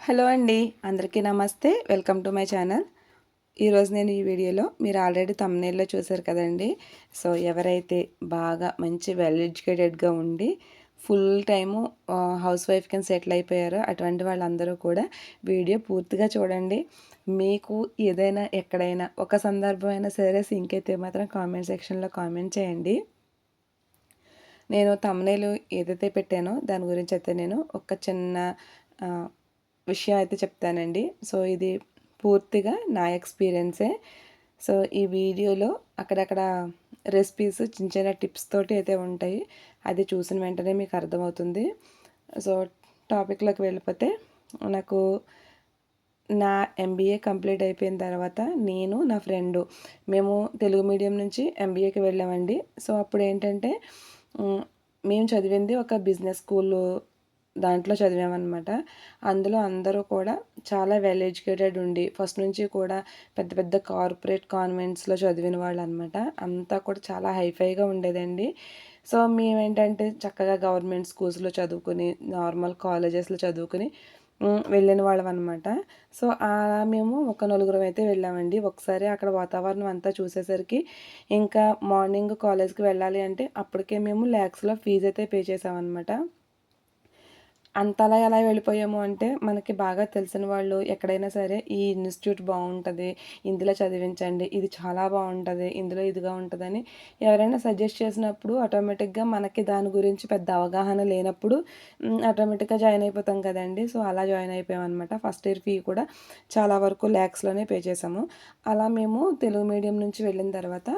Hello అండి, అందరికీ నమస్తే. Welcome to my channel. ఈరోజు నేను ఈ వీడియోలో మీరు ఆల్రెడీ థంబ్‌నెయిల్‌లో చూసారు కదండీ. సో ఎవరైతే బాగా మంచి వెల్ ఎడ్యుకేటెడ్‌గా ఉండి ఫుల్ టైము హౌస్ వైఫ్ కింద సెటిల్ అయిపోయారో అటువంటి వాళ్ళందరూ కూడా వీడియో పూర్తిగా చూడండి. మీకు ఏదైనా ఎక్కడైనా ఒక సందర్భం అయినా సరే సింక్ అయితే మాత్రం కామెంట్ సెక్షన్‌లో కామెంట్ చేయండి. నేను థంబ్‌నెయిల్ ఏదైతే పెట్టానో దాని గురించి అయితే నేను ఒక చిన్న విషయం అయితే చెప్తానండి. సో ఇది పూర్తిగా నా ఎక్స్పీరియన్సే. సో ఈ వీడియోలో అక్కడక్కడ రెసిపీస్ చిన్న చిన్న టిప్స్ తోటి అయితే ఉంటాయి. అది చూసిన వెంటనే మీకు అర్థమవుతుంది. సో టాపిక్లోకి వెళ్ళిపోతే, నాకు నా ఎంబీఏ కంప్లీట్ అయిపోయిన తర్వాత నేను నా ఫ్రెండు మేము తెలుగు మీడియం నుంచి ఎంబీఏకి వెళ్ళామండి. సో అప్పుడు ఏంటంటే మేము చదివింది ఒక బిజినెస్ స్కూలు దాంట్లో చదివామన్నమాట. అందులో అందరూ కూడా చాలా వెల్ ఎడ్యుకేటెడ్ ఉండి ఫస్ట్ నుంచి కూడా పెద్ద పెద్ద కార్పొరేట్ కాన్వెంట్స్లో చదివిన వాళ్ళు అనమాట. అంతా కూడా చాలా హైఫైగా ఉండేదండి. సో మేమేంటంటే చక్కగా గవర్నమెంట్ స్కూల్స్లో చదువుకుని నార్మల్ కాలేజెస్లో చదువుకుని వెళ్ళిన వాళ్ళం అనమాట. సో మేము ఒక నలుగురం అయితే వెళ్ళామండి. ఒకసారి అక్కడ వాతావరణం అంతా చూసేసరికి ఇంకా మార్నింగ్ కాలేజ్కి వెళ్ళాలి అంటే అప్పటికే మేము ల్యాక్స్లో ఫీజు అయితే పే చేసామన్నమాట. అంతలా ఎలా వెళ్ళిపోయాము అంటే, మనకి బాగా తెలిసిన వాళ్ళు ఎక్కడైనా సరే ఈ ఇన్స్టిట్యూట్ బాగుంటుంది, ఇందులో చదివించండి, ఇది చాలా బాగుంటుంది, ఇందులో ఇదిగా ఉంటుందని ఎవరైనా సజెస్ట్ చేసినప్పుడు ఆటోమేటిక్గా మనకి దాని గురించి పెద్ద అవగాహన లేనప్పుడు ఆటోమేటిక్గా జాయిన్ అయిపోతాం కదండి. సో అలా జాయిన్ అయిపోయాం అనమాట. ఫస్ట్ ఇయర్ ఫీ కూడా చాలా వరకు ల్యాక్స్లోనే పే చేసాము. అలా మేము తెలుగు మీడియం నుంచి వెళ్ళిన తర్వాత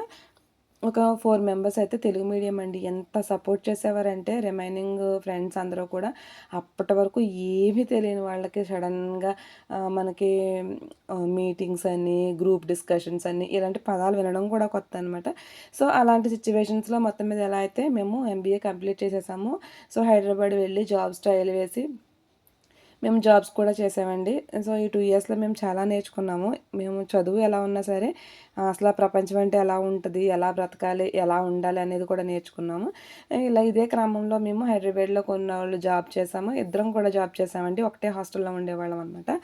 ఒక 4 మెంబర్స్ అయితే తెలుగు మీడియం అండి. ఎంత సపోర్ట్ చేసేవారంటే రిమైనింగ్ ఫ్రెండ్స్ అందరూ కూడా అప్పటి వరకు ఏమీ తెలియని వాళ్ళకి సడన్గా మనకి మీటింగ్స్ అని, గ్రూప్ డిస్కషన్స్ అని ఇలాంటి పదాలు వినడం కూడా కొత్త అనమాట. సో అలాంటి సిచ్యువేషన్స్లో మొత్తం మీద ఎలా అయితే మేము ఎంబీఏ కంప్లీట్ చేసేసాము. సో హైదరాబాద్ వెళ్ళి జాబ్స్ ట్రయల్ వేసి మేము జాబ్స్ కూడా చేసామండి. సో ఈ 2 ఇయర్స్లో మేము చాలా నేర్చుకున్నాము. మేము చదువు ఎలా ఉన్నా సరే అసలు ప్రపంచం అంటే ఎలా ఉంటుంది, ఎలా బ్రతకాలి, ఎలా ఉండాలి అనేది కూడా నేర్చుకున్నాము. ఇలా ఇదే క్రమంలో మేము హైదరాబాద్లో కొన్నాళ్ళు జాబ్ చేసాము. ఇద్దరం కూడా జాబ్ చేసామండి. ఒకటే హాస్టల్లో ఉండేవాళ్ళం అనమాట.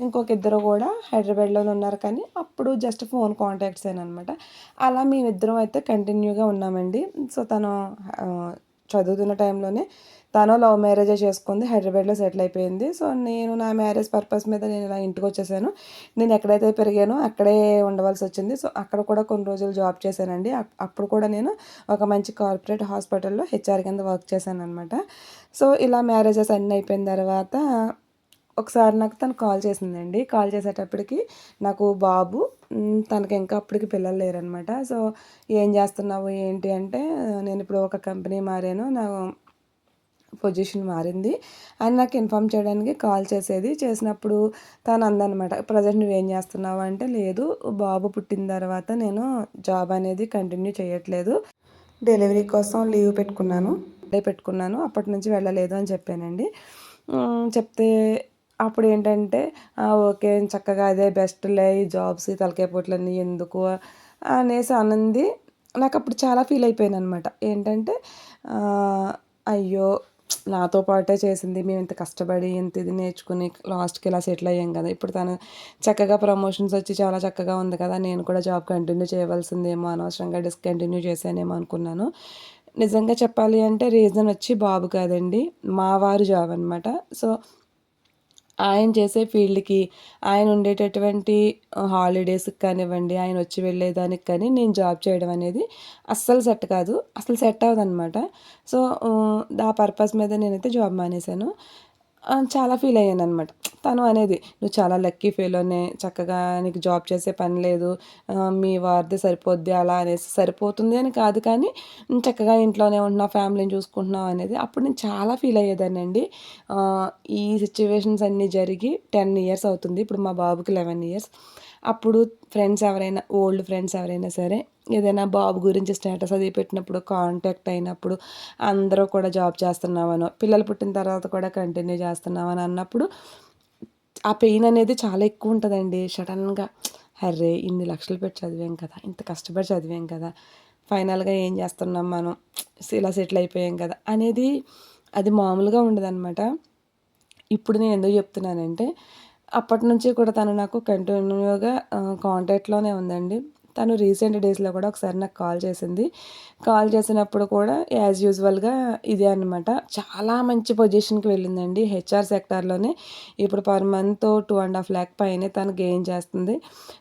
ఇంకొక ఇద్దరు కూడా హైదరాబాద్లోనే ఉన్నారు, కానీ అప్పుడు జస్ట్ ఫోన్ కాంటాక్ట్స్ అనమాట. అలా మేమిద్దరం అయితే కంటిన్యూగా ఉన్నామండి. సో తను చదువుతున్న టైంలోనే తను లవ్ మ్యారేజే చేసుకుంది, హైదరాబాద్లో సెటిల్ అయిపోయింది. సో నేను నా మ్యారేజ్ పర్పస్ మీద నేను ఇలా ఇంటికి వచ్చేసాను. నేను ఎక్కడైతే పెరిగానో అక్కడే ఉండవలసి వచ్చింది. సో అక్కడ కూడా కొన్ని రోజులు జాబ్ చేశానండి. అప్పుడు కూడా నేను ఒక మంచి కార్పొరేట్ హాస్పిటల్లో హెచ్ఆర్ కింద వర్క్ చేశాను అనమాట. సో ఇలా మ్యారేజెస్ అన్నీ అయిపోయిన తర్వాత ఒకసారి నాకు తను కాల్ చేసిందండి. కాల్ చేసేటప్పటికి నాకు బాబు, తనకి ఇంకా అప్పటికి పిల్లలు లేరనమాట. సో ఏం చేస్తున్నావు ఏంటి అంటే, నేను ఇప్పుడు ఒక కంపెనీ మారాను, నా పొజిషన్ మారింది అని నాకు ఇన్ఫామ్ చేయడానికి కాల్ చేసినప్పుడు తను అందనమాట, ప్రజెంట్ నువ్వేం చేస్తున్నావు అంటే, లేదు బాబు పుట్టిన తర్వాత నేను జాబ్ అనేది కంటిన్యూ చేయట్లేదు, డెలివరీ కోసం లీవ్ పెట్టుకున్నాను, అప్పటి నుంచి వెళ్ళలేదు అని చెప్పానండి. చెప్తే అప్పుడు ఏంటంటే, ఓకే చక్కగా అదే బెస్ట్లే, ఈ జాబ్స్ తలకాయ పోట్లన్నీ ఎందుకు అనేసి అనంది. నాకు అప్పుడు చాలా ఫీల్ అయిపోయాను అనమాట. ఏంటంటే అయ్యో నాతో పాటే చేసింది, మేము ఇంత కష్టపడి ఇంత ఇది నేర్చుకుని లాస్ట్కి ఇలా సెటిల్ అయ్యాం కదా, ఇప్పుడు తను చక్కగా ప్రమోషన్స్ వచ్చి చాలా చక్కగా ఉంది కదా, నేను కూడా జాబ్ కంటిన్యూ చేయవలసిందేమో, అనవసరంగా డిస్కంటిన్యూ చేశానేమో అనుకున్నాను. నిజంగా చెప్పాలి అంటే రీజన్ వచ్చి బాబు కాదండి, మా వారు జాబ్ అనమాట. సో ఆయన చేసే ఫీల్డ్కి, ఆయన ఉండేటటువంటి హాలిడేస్కి కానివ్వండి, ఆయన వచ్చి వెళ్ళేదానికి కానీ నేను జాబ్ చేయడం అనేది అస్సలు సెట్ కాదు, అసలు సెట్ అవ్వదనమాట. సో ఆ పర్పస్ మీద నేనైతే జాబ్ మానేశాను. చాలా ఫీల్ అయ్యాను అనమాట. తను అనేది, నువ్వు చాలా లక్కీ ఫెలోనే, చక్కగా నీకు జాబ్ చేసే పని లేదు, మీ వారిది సరిపోద్ది అలా అనేసి. సరిపోతుంది అని కాదు కానీ చక్కగా ఇంట్లోనే ఉంటున్నావు, ఫ్యామిలీని చూసుకుంటున్నావు అనేది. అప్పుడు నేను చాలా ఫీల్ అయ్యేదాన్ని అండి. ఈ సిచ్యువేషన్స్ అన్నీ జరిగి 10 ఇయర్స్ అవుతుంది, ఇప్పుడు మా బాబుకి 11 ఇయర్స్. అప్పుడు ఫ్రెండ్స్ ఎవరైనా, ఓల్డ్ ఫ్రెండ్స్ ఎవరైనా సరే ఏదైనా బాబు గురించి స్టేటస్ అది పెట్టినప్పుడు, కాంటాక్ట్ అయినప్పుడు అందరూ కూడా జాబ్ చేస్తున్నామనో, పిల్లలు పుట్టిన తర్వాత కూడా కంటిన్యూ చేస్తున్నామని అన్నప్పుడు ఆ పెయిన్ అనేది చాలా ఎక్కువ ఉంటుందండి. సడన్గా అర్రే ఇన్ని లక్షలు పెట్టి చదివాం కదా, ఇంత కష్టపడి చదివాం కదా, ఫైనల్గా ఏం చేస్తున్నాం మనం, ఇలా సెటిల్ అయిపోయాం కదా అనేది అది మామూలుగా ఉండదన్నమాట. ఇప్పుడు నేను ఎందుకు చెప్తున్నానంటే, అప్పటి నుంచి కూడా తను నాకు కంటిన్యూగా కాంటాక్ట్‌లోనే ఉందండి. తను రీసెంట్ డేస్‌లో కూడా ఒకసారి నాకు కాల్ చేసింది. కాల్ చేసినప్పుడు కూడా యాజ్ యూజువల్‌గా ఇదే అనమాట. చాలా మంచి పొజిషన్‌కి వెళ్ళిందండి. హెచ్ఆర్ సెక్టార్‌లోనే ఇప్పుడు పర్ మంత్ 2,50,000 పైనే తను గెయిన్ చేస్తుంది.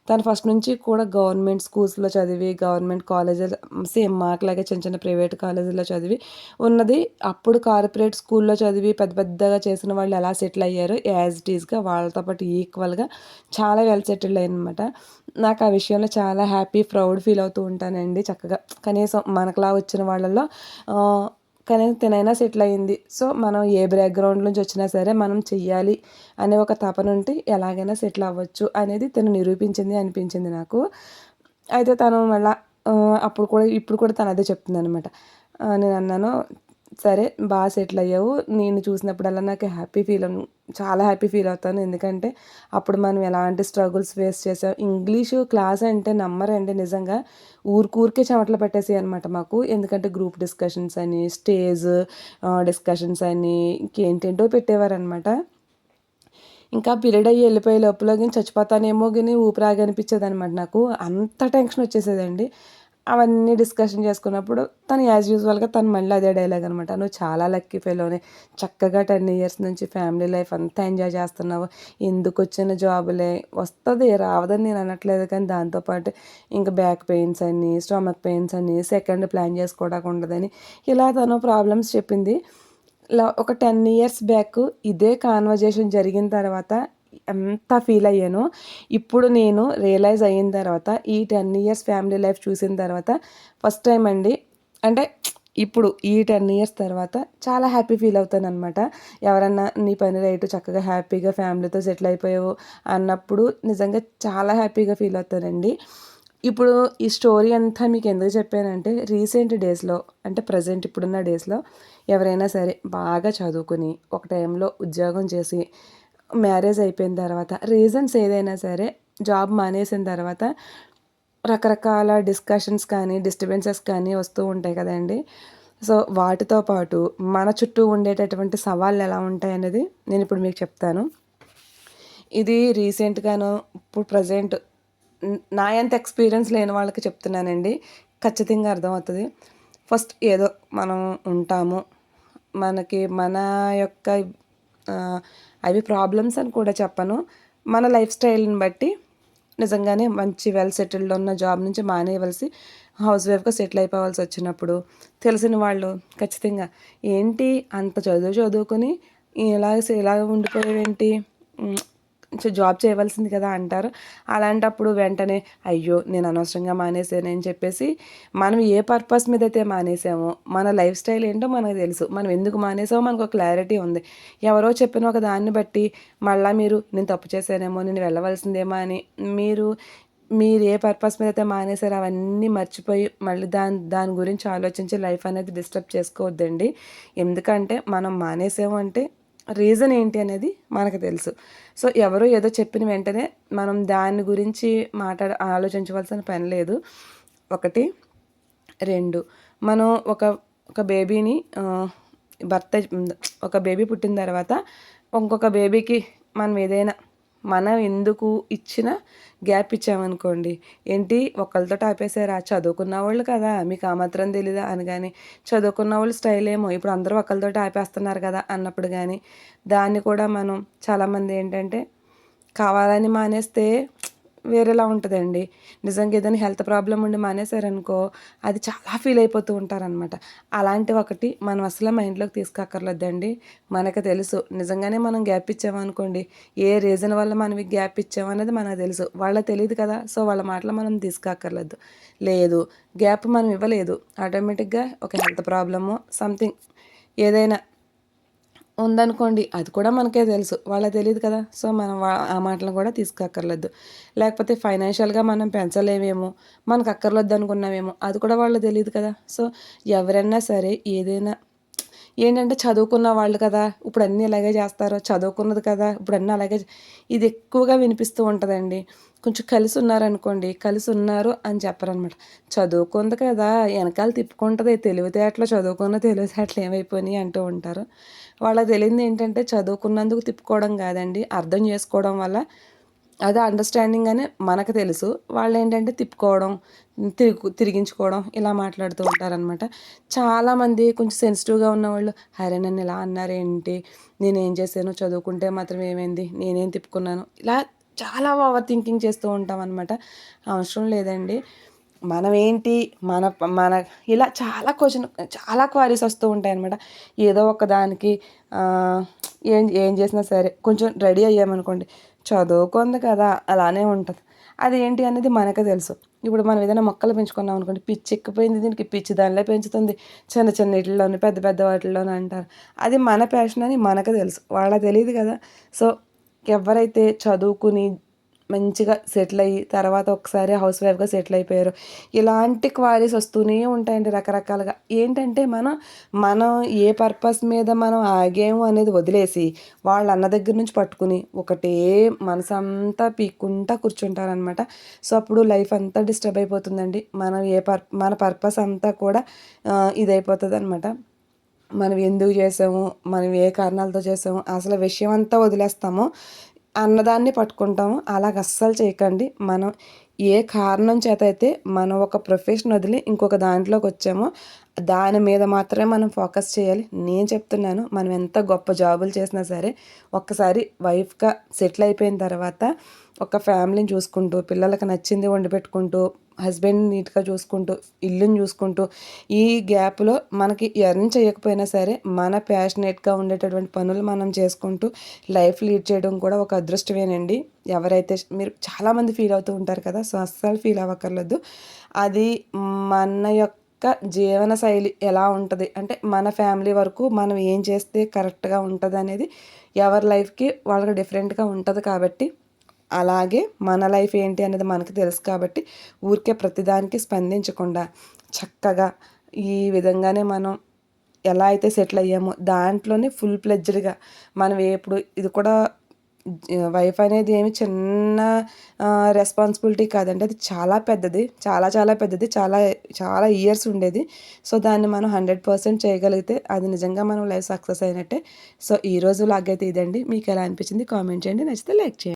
తను ఫస్ట్ నుంచి కూడా గవర్నమెంట్ స్కూల్స్‌లో చదివి, గవర్నమెంట్ కాలేజెస్ సేమ్ మాకులాగే చిన్న చిన్న ప్రైవేట్ కాలేజీల్లో చదివి ఉన్నది. అప్పుడు కార్పొరేట్ స్కూల్‌లో చదివి పెద్ద పెద్దగా చేసిన వాళ్ళు ఎలా సెటిల్ అయ్యారో యాజ్ ఇట్ ఈస్‌గా వాళ్ళతో పాటు ఈక్వల్‌గా చాలా వెల్ సెటిల్డ్ అయ్యాననమాట. నాకు ఆ విషయంలో చాలా హ్యాపీ, ప్రౌడ్ ఫీల్ అవుతూ ఉంటానండి. చక్కగా కనీసం మనకులా వచ్చిన వాళ్ళలో కనీసం తినైనా సెటిల్ అయింది. సో, మనం ఏ బ్యాక్‌గ్రౌండ్ నుంచి వచ్చినా సరే మనం చెయ్యాలి అనే ఒక తపన ఉంటే ఎలాగైనా సెటిల్ అవ్వచ్చు అనేది తను నిరూపించింది అనిపించింది నాకు. అయితే తను మళ్ళా అప్పుడు కూడా ఇప్పుడు కూడా తను అదే చెప్తుందనమాట. నేనన్నాను, "సరే సెటిల్ అయ్యావు. నిన్ను చూసినప్పుడల్లా నాకు చాలా హ్యాపీ ఫీల్ అవుతాను. ఎందుకంటే అప్పుడు మనం ఎలాంటి స్ట్రగుల్స్ ఫేస్ చేసాం." ఇంగ్లీషు క్లాస్ అంటే నమ్మరండి నిజంగా. ఊరికే చెమటలు పట్టేసాయనమాట మాకు. ఎందుకంటే గ్రూప్ డిస్కషన్స్ అని, స్టేజ్ డిస్కషన్స్ అని ఇంకేంటేంటో పెట్టేవారనమాట. ఇంకా పీరియడ్ అయ్యి వెళ్ళిపోయే లోపల గాని చచ్చిపోతానేమో గాని ఊపిరాగనిపించేదనమాట నాకు. అంత టెన్షన్ వచ్చేసేదండి. అవన్నీ డిస్కషన్ చేసుకున్నప్పుడు తను యాజ్ యూజువల్‌గా తను మళ్ళీ అదే డైలాగ్ అనమాట. "నువ్వు చాలా లక్కీ ఫెలోనే. చక్కగా 10 ఇయర్స్ నుంచి ఫ్యామిలీ లైఫ్ అంతా ఎంజాయ్ చేస్తున్నావు. ఎందుకొచ్చిన జాబులే వస్తది రావదని నేను అనట్లేదు కానీ దాంతో పాటు ఇంక బ్యాక్ పెయిన్స్ అని, స్టమక్ పెయిన్స్ అని, సెకండ్ ప్లాన్ చేసుకోవడానికి ఉండదని" ఇలా తను ప్రాబ్లమ్స్ చెప్పింది. ఒక 10 ఇయర్స్ బ్యాక్ ఇదే కాన్వర్జేషన్ జరిగిన తర్వాత ఎంత ఫీల్ అయ్యానో, ఇప్పుడు నేను రియలైజ్ అయిన తర్వాత ఈ 10 ఇయర్స్ ఫ్యామిలీ లైఫ్ చూసిన తర్వాత ఫస్ట్ టైమ్ అండి. అంటే ఇప్పుడు ఈ 10 ఇయర్స్ తర్వాత చాలా హ్యాపీ ఫీల్ అవుతాననమాట. ఎవరన్నా నీ పని రైటు చక్కగా హ్యాపీగా ఫ్యామిలీతో సెటిల్ అయిపోయావు అన్నప్పుడు నిజంగా చాలా హ్యాపీగా ఫీల్ అవుతానండి. ఇప్పుడు ఈ స్టోరీ అంతా మీకు ఎందుకు చెప్పానంటే రీసెంట్ డేస్‌లో అంటే ప్రెజెంట్ ఇప్పుడున్న డేస్‌లో ఎవరైనా సరే బాగా చదువుకుని ఒక టైంలో ఉద్యోగం చేసి మ్యారేజ్ అయిపోయిన తర్వాత రీజన్స్ ఏదైనా సరే జాబ్ మానేసిన తర్వాత రకరకాల డిస్కషన్స్ కానీ, డిస్టర్బెన్సెస్ కానీ వస్తూ ఉంటాయి కదండీ! సో, వాటితో పాటు మన చుట్టూ ఉండేటటువంటి సవాళ్ళు ఎలా ఉంటాయనేది నేనిప్పుడు మీకు చెప్తాను. ఇది రీసెంట్‌గాను ఇప్పుడు ప్రెజెంట్ నా అంత ఎక్స్‌పీరియన్స్ లేని వాళ్ళకి చెప్తున్నానండి. ఖచ్చితంగా అర్థమవుతది. ఫస్ట్ ఏదో మనం ఉంటాము. మనకి మన యొక్క ఆహ్, అవి ప్రాబ్లమ్స్ అని కూడా చెప్పను. మన లైఫ్ స్టైల్‌ని బట్టి నిజంగానే మంచి వెల్ సెటిల్డ్ ఉన్న జాబ్ నుంచి మానేయవలసి హౌస్ వైఫ్‌గా సెటిల్ అయిపోవాల్సొచ్చినప్పుడు తెలిసిన వాళ్ళు ఖచ్చితంగా "ఏంటి అంత చదువుకొని ఇలా ఉండిపోయావేంటి? హ్మ్. జాబ్ చేయవలసింది కదా" అంటారు. అలాంటప్పుడు వెంటనే అయ్యో! నేను అనవసరంగా మానేసానే అని చెప్పేసి మనం ఏ పర్పస్ మీదైతే మానేసామో మన లైఫ్ స్టైల్ ఏంటో మనకు తెలుసు. మనం ఎందుకు మానేసామో మనకు క్లారిటీ ఉంది. ఎవరో చెప్పిన ఒక దాన్ని బట్టి మళ్ళా మీరు నేను తప్పు చేశానేమో, నేను వెళ్ళవలసిందేమో అని మీరు ఏ పర్పస్ మీద అయితే మానేసారో అవన్నీ మర్చిపోయి మళ్ళీ దాని దాని గురించి ఆలోచించి లైఫ్ అనేది డిస్టర్బ్ చేసుకోవద్దండి. ఎందుకంటే మనం మానేసాము అంటే రీజన్ ఏంటి అనేది మనకు తెలుసు. సో, ఎవరో ఏదో చెప్పిన వెంటనే మనం దాని గురించి ఆలోచించవలసిన పని లేదు. 1, 2 మనం ఒక బేబీని భర్త ఒక బేబీ పుట్టిన తర్వాత ఇంకొక బేబీకి మనం ఎందుకు ఇచ్చిన గ్యాప్ ఇచ్చామనుకోండి, ఏంటి ఒకళ్ళతోటి ఆపేసారా? చదువుకున్నవాళ్ళు కదా! మీకు ఆ మాత్రం తెలీదా? అని గాని, చదువుకున్నవాళ్ళు స్టైల్ ఏమో ఇప్పుడు అందరూ ఒకళ్ళతోటి ఆపేస్తున్నారు కదా! అన్నప్పుడు గాని, దాన్ని కూడా మనం చాలామంది ఏంటంటే కావాలని మానేస్తే వేరేలా ఉంటదండి. నిజంగా ఏదైనా హెల్త్ ప్రాబ్లమ్ ఉండి మానేశారనుకో, అది చాలా ఫీల్ అయిపోతూ ఉంటారనమాట. అలాంటివొకటి మనం అసలు మైండ్‌లోకి తీసుకోక్కర్లేదండి. మనకు తెలుసు నిజంగానే మనం గ్యాప్ ఇచ్చామనుకోండి, ఏ రీజన్ వల్ల మనం ఈ గ్యాప్ ఇచ్చామనేది మనకు తెలుసు. వాళ్ళకి తెలీదు కదా! సో, వాళ్ళ మాటలు మనం తీసుకోక్కర్లేదు. లేదు గ్యాప్ మనం ఇవ్వలేదు. ఆటోమేటిక్‌గా ఒక హెల్త్ ప్రాబ్లమో సంథింగ్ ఏదైనా ఉందనుకోండి, అది కూడా మనకే తెలుసు. వాళ్ళకి తెలీదు కదా! సో, మనం ఆ మాటలను కూడా తీసుకోక్కర్లేదు. లేకపోతే ఫైనాన్షియల్‌గా మనం పెంచలేమేమో, మనకు అక్కర్లేదనుకున్నామేమో, అది కూడా వాళ్ళకి తెలీదు కదా! సో, ఎవరైనా సరే ఏదైనా ఏంటంటే చదువుకున్న వాళ్ళు కదా! ఇప్పుడు అన్నీ ఇలాగే చేస్తారు. చదువుకున్నది కదా! ఇప్పుడు అన్నీ అలాగే ఇది ఎక్కువగా వినిపిస్తూ ఉంటదండి. కొంచెం కలిసున్నారనుకోండి, కలిసున్నారు అని చెప్పరనమాట. చదువుకుంది కదా! ఎనకాల తిప్పుకుంటది తెలివితేటలు చదువుకున్న తెలివితేటలు ఏమైపోయినాయి అంటూ ఉంటారు. వాళ్ళకి తెలియంది ఏంటంటే చదువుకున్నందుకు తిప్పుకోవడం కాదండి, అర్థం చేసుకోవడం వల్ల అదే అండర్స్టాండింగ్ అని మనకు తెలుసు. వాళ్ళేంటంటే తిప్పుకోవడం, తిరిగించుకోవడం ఇలా మాట్లాడుతూ ఉంటారనమాట. చాలామంది కొంచెం సెన్సిటివ్‌గా ఉన్నవాళ్ళు, అరే! నన్ను ఇలా అన్నారేంటి? నేనేం చేశాను? చదువుకుంటే మాత్రం ఏమైంది? నేనేం తిప్పుకున్నాను? ఇలా చాలా ఓవర్ థింకింగ్ చేస్తూ ఉంటామనమాట. అవసరం లేదండి. మనమేంటి, మన మన ఇలా చాలా క్వరీస్ వస్తూ ఉంటాయనమాట. ఏదో ఒక దానికి ఆహ్, ఏం ఏం చేసినా సరే కొంచెం రెడీ అయ్యామనుకోండి, చదువుకుంది కదా అలానే ఉంటది. అది ఏంటి అనేది మనకే తెలుసు. ఇప్పుడు మనం ఏదైనా మొక్కలు పెంచుకున్నాం అనుకోండి, పిచ్చెక్కిపోయింది దీనికి, పిచ్చి దానిలో పెంచుతుంది. చిన్న చిన్న ఈటిల్లోను, పెద్ద పెద్ద వాటిల్లోను అంటారు. అది మన ప్యాషన్ అని మనకు తెలుసు. వాళ్ళకి తెలీదు కదా! సో, ఎవరైతే చదువుకుని మంచిగా సెటిల్ అయ్యి తర్వాత ఒకసారి హౌస్ వైఫ్‌గా సెటిల్ అయిపోయారు. ఇలాంటి క్వైరీస్ వస్తూనే ఉంటాయండి రకరకాలుగా. ఏంటంటే మనం ఏ పర్పస్ మీద మనం ఆగాము అనేది వదిలేసి, వాళ్ళన్న దగ్గర నుంచి పట్టుకుని ఒకటే మనసంతా పీక్కుంటా కూర్చుంటారనమాట. సో, అప్పుడు లైఫ్ అంతా డిస్టర్బ్ అయిపోతుందండి. మనం మన పర్పస్ అంతా కూడా ఇదైపోతదనమాట. మనం ఎందుకు చేసాము, మనం ఏ కారణాలతో చేసాము, అసలు విషయం అంతా వదిలేస్తాము. అన్నదాన్ని పట్టుకుంటాము. అలాగ అస్సలు చేయకండి. మనం ఏ కారణం చేత అయితే మనం ఒక ప్రొఫెషన్ వదిలి ఇంకొక దాంట్లోకొచ్చామో, దాని మీద మాత్రమే మనం ఫోకస్ చేయాలి. నేను చెప్తున్నాను, మనం ఎంత గొప్ప జాబులు చేసినా సరే, ఒక్కసారి వైఫ్‌గా సెటిల్ అయిపోయిన తర్వాత, ఒక ఫ్యామిలీని చూసుకుంటూ, పిల్లలకి నచ్చింది వండిపెట్టుకుంటూ, హస్బెండ్‌ని నీట్‌గా చూసుకుంటూ, ఇల్లుని చూసుకుంటూ, ఈ గ్యాప్‌లో మనకి ఎర్న్ చేయకపోయినా సరే, మన ప్యాషనేట్‌గా ఉండేటటువంటి పనులు మనం చేసుకుంటూ లైఫ్ లీడ్ చేయడం కూడా ఒక అదృష్టమేనండి. ఎవరైతే మీరు చాలామంది ఫీల్ అవుతూ ఉంటారు కదా! సో, అస్సలు ఫీల్ అవ్వక్కర్లేదు. అది మన యొక్క జీవన శైలి ఎలా ఉంటది అంటే, మన ఫ్యామిలీ వరకు మనం ఏం చేస్తే కరెక్ట్‌గా ఉంటదనేది ఎవరి లైఫ్‌కి వాళ్ళకి డిఫరెంట్‌గా ఉంటది కాబట్టి, అలాగే మన లైఫ్ ఏంటి అనేది మనకు తెలుసు కాబట్టి, ఊరికే ప్రతిదానికి స్పందించకుండా చక్కగా ఈ విధంగానే మనం ఎలా అయితే సెటిల్ అయ్యామో దాంట్లోనే ఫుల్ ప్లెడ్జ్డ్‌గా మనం ఇప్పుడు ఇది కూడా వైఫ్ అనేది ఏమి చిన్న రెస్పాన్సిబిలిటీ కాదండి. అది చాలా పెద్దది. చాలా చాలా పెద్దది. చాలా చాలా ఇయర్స్ ఉండేది. సో, దాన్ని మనం 100% చేయగలిగితే అది నిజంగా మనం లైఫ్ సక్సెస్ అయినట్టే. సో, ఈరోజు వ్లాగ్ అయితే ఇదండి. మీకు ఎలా అనిపించింది కామెంట్ చేయండి. నచ్చితే లైక్ చేయండి.